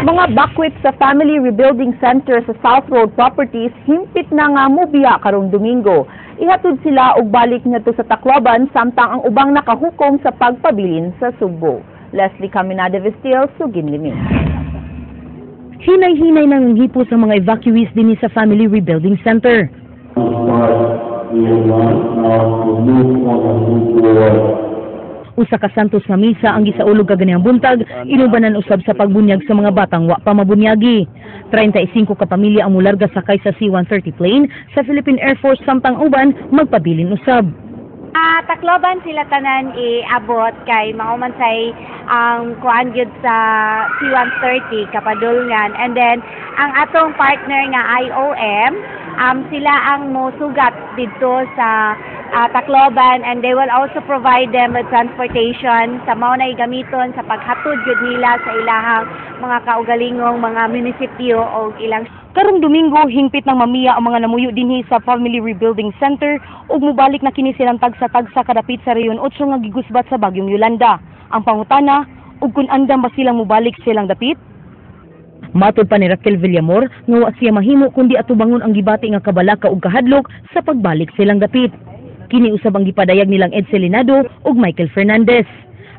Mga bakwit sa Family Rebuilding Center sa South Road Properties himpit na nga mobiya karong Domingo. Ihatod sila og balik ngadto sa Tacloban samtang ang ubang nakahukom sa pagpabilin sa Subo. Leslie Caminada Vestil, Sugin Liming. Hinay-hinay nang hipo sa mga evacuees din sa Family Rebuilding Center. Usa ka santos nga misa ang gisaulog kaganihang buntag, inubanan usab sa pagbunyag sa mga batang wa pa mabunyagi. 35 ka pamilya ang mularga sakay sa C-130 plane sa Philippine Air Force samtang uban magpabilin usab. Tacloban sila tanan iabot kay maumansay ang kuan gyud sa C-130 kapadulngan, and then ang atong partner nga IOM sila ang mosugat dito sa Tacloban, and they will also provide them with transportation sa mao na gamiton sa paghatod gyud nila sa ilahang mga kaugalingong mga munisipyo o ilang. Karong Domingo, hingpit ng mamiya ang mga namuyo dinhi sa Family Rebuilding Center ug mubalik na kini silang tagsa-tagsa kadapit sa Reyon 8 nga gigusbat sa bagyong Yolanda. Ang pangutana, ug kun andam ba silang mubalik silang dapit? Matod pa ni Raquel Villamor nga wa siya mahimo kundi atubangon ang gibati nga kabalaka ug kahadlok sa pagbalik silang dapit. Kini usab ang gipadayag nilang Ed Celinado ug Michael Fernandez.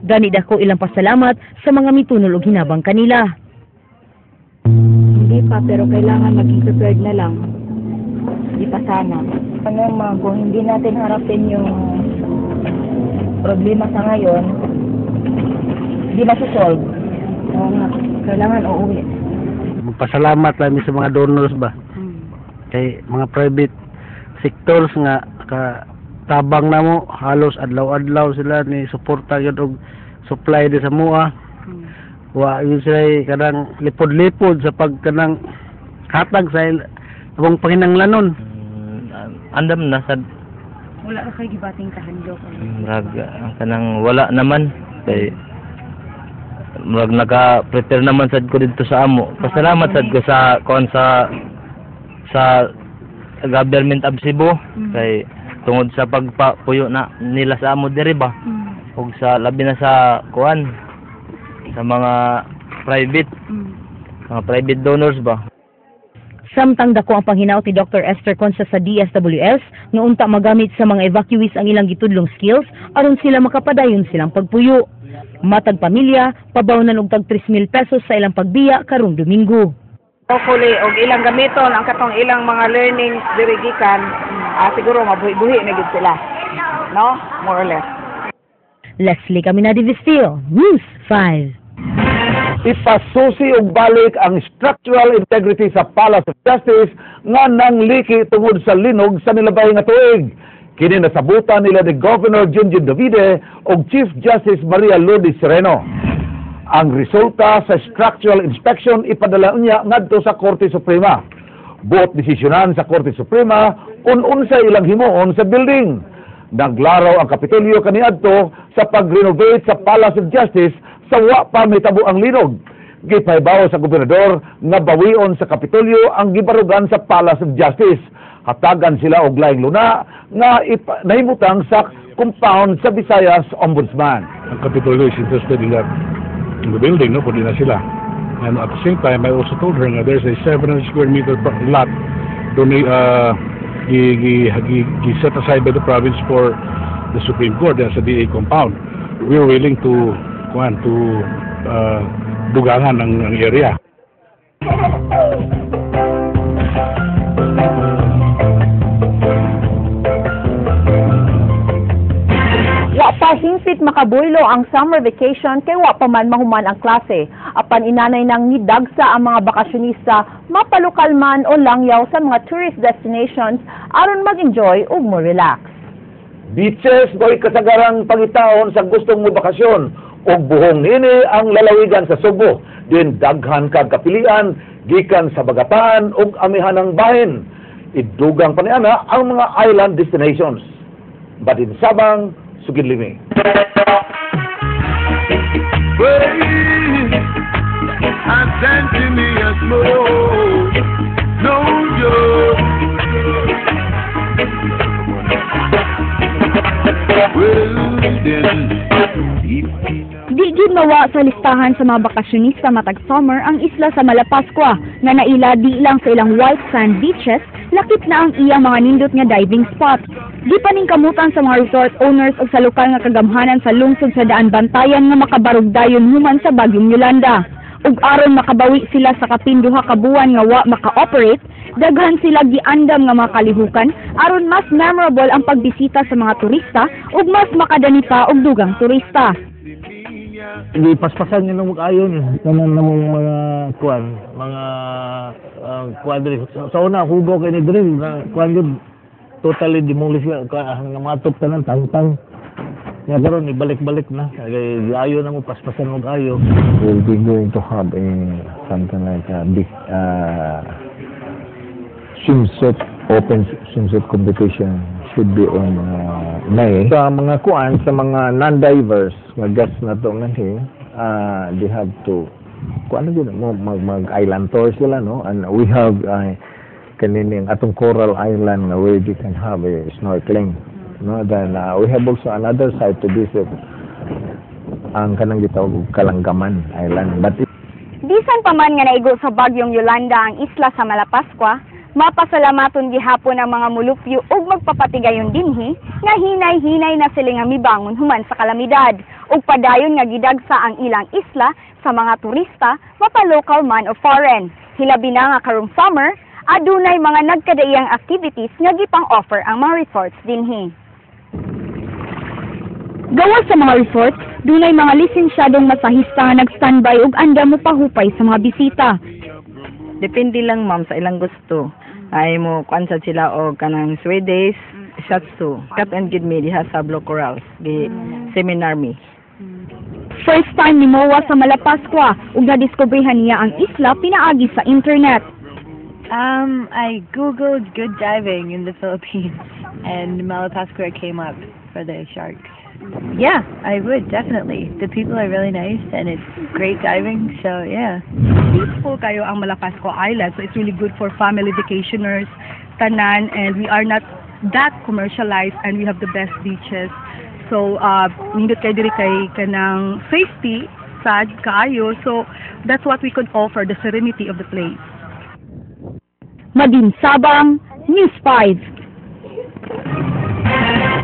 Gani dako ilang pasalamat sa mga mitunol ug hinabang kanila. Hindi pa, pero kailangan maging prepared na lang. Hindi pa sana. Kung hindi natin harapin yung problema sa ngayon, hindi masusolve. Kailangan uuwi. Magpasalamat lang sa mga donors ba? Kay mga private sectors nga tabang na mo, halos adlaw-adlaw sila ni suporta yun og supply di sa mua. Wa yun sila kadang lipod-lipod sa pagkanang hatag sa abong panginanglanon. Andam na sad Wala ra kay gibating kahandlok. ang kanang wala naman kay naka-prepare naman sad ko dito sa amo. Pasalamat sad ko sa sa government of Cebu kay tungod sa pagpapuyo na nila sa amo diri ba. Ug sa labi na sa kuan sa mga private donors ba. Samtang dako ang panghinaot ni Dr. Esther Consa sa DSWS nga unta magamit sa mga evacuees ang ilang gitudlong skills aron sila makapadayon silang pagpuyo. Matag pamilya, pabawnan og tag 3,000 pesos sa ilang pagbiya karong Domingo. Hopefully, og ilang gamiton ang katong ilang mga learnings dirigikan, siguro mabuhi-buhi na gid sila. No? More or less. Leslie Caminada Vestil, News 5. Ipasusi og balik ang structural integrity sa Palace of Justice nga nangliki tungod sa linog sa nilabay nga tuig. Kini nasabutan nila ni Governor Junjun Davide ug Chief Justice Maria Lourdes Sereno. Ang resulta sa structural inspection ipadala niya ngadto sa Korte Suprema. Buot desisyonan sa Korte Suprema unsa ilang himuon sa building. Naglaraw ang Kapitolyo kaniadto sa pag-renovate sa Palace of Justice sa wa pa mitabo ang linog. Gipaybaw sa gobernador nga bawion sa Kapitolyo ang gibarugan sa Palace of Justice. Hatagan sila og laing luna nga nahimutang sa compound sa Visayas Ombudsman. Ang Kapitolyo is interested in that, in the building, no? Pwede na sila. And at the same time, I also told her that there's a 700 square meter lot doon set aside by the province for the Supreme Court as a DA compound. We're willing to dugangan ang area. Wa pa hingpit makabuhilo ang summer vacation kay wa pa man mahuman ang klase. Apan inanay nang nidagsa ang mga bakasyonista mapalokal man o langyaw sa mga tourist destinations aron mag-enjoy ug mo relax. Beaches boy kasagarang pangitaon sa gustong mo bakasyon ug buhong nini ang lalawigan sa Subo. Din daghan kag kapilian gikan sa Bagataan ug amihanang bahin. Idugang paniana ang mga island destinations. Badin Sabang, Sugin Liming. Di gid mawa sa listahan sa mga bakasyonista matag summer ang isla sa Malapascua nga naila di lang sa ilang white sand beaches, lakip na ang iyang mga nindot nga diving spot. Di pa ning kamutan sa mga resort owners o sa lokal nga kagamhanan sa lungsod sa Daan Bantayan nga makabarog dayon human sa bagyong Yolanda. Ug aron makabawi sila sa kapin duha ka buwan nga wa maka-operate, daghan sila giandam nga mga kalihukan aron mas memorable ang pagbisita sa mga turista ug mas makadani pa og dugang turista. Hindi paspasan nyo nung mag-ayon. Tanan na mong mga kuwan diri. Sa una, hugo kayo ni drill. Kuwan yun, totally demolish ka. Ang matop tanan, tang-tang. Nga karon ibalik-balik na. Kaya ayo na mo, paspasan mag-ayo. We'll be going to have something like a big swimsuit, open swimsuit competition. Should be on May. Sa mga kuan, sa mga non-divers, mag-guest na to ngayon, they have to, kuan na yun, mag-island tour sila, no? And we have kanining atong coral island where they can have a snorkeling. No? Then we have also another side to visit, ang kanang gitawag Kalanggaman Island. But Bisan pa man nga naigo sa bagyong Yolanda ang isla sa Malapascua, mapasalamaton gihapon ang mga mulupyo ug magpapatigayon dinhi nga hinay-hinay na sila nga mibangon human sa kalamidad ug padayon nga gidagsa ang ilang isla sa mga turista mapa-local man o foreign. Hilabi na nga karong summer, adunay mga nagkadaiyang activities nga gipang-offer ang mga resorts dinhi. Gawa sa mga resorts, dunay mga lisensyadong masahista nga nag-standby ug andam mo pahupay sa mga bisita. Depende lang ma'am sa ilang gusto. Ay mo kwansad sila og kanang Swedish Shatsu. Cut and give me diha sa Blue Corals. Di seminar me. First time ni Moa sa Malapascua ug nadiskubrihan niya ang isla pinaagi sa internet. I googled good diving in the Philippines and Malapascua came up for the sharks. Yeah, I would definitely. The people are really nice and it's great diving, so yeah. Peaceful kayo ang Malapascua Island, so it's really good for family vacationers, tanan, and we are not that commercialized and we have the best beaches. So, nindot kayo diri kay kanang safety sad kaayo, so that's what we could offer, the serenity of the place. Madin Sabang, News 5.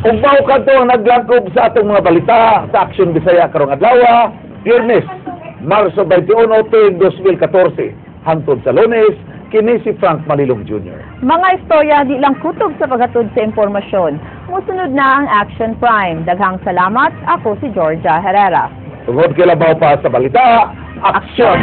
Ug mao kadto ang naglangkob sa atong mga balita sa Aksyon Bisaya karong adlaw, Biyernes, Marso 21, 2014, hangtod sa Lunes, kini si Frank Malilong Jr. Mga istorya di lang kutob sa paghatod sa impormasyon. Musunod na ang Action Prime. Daghang salamat. Ako si Georgia Herrera. Tungod kilabaw pa sa balita, Aksyon!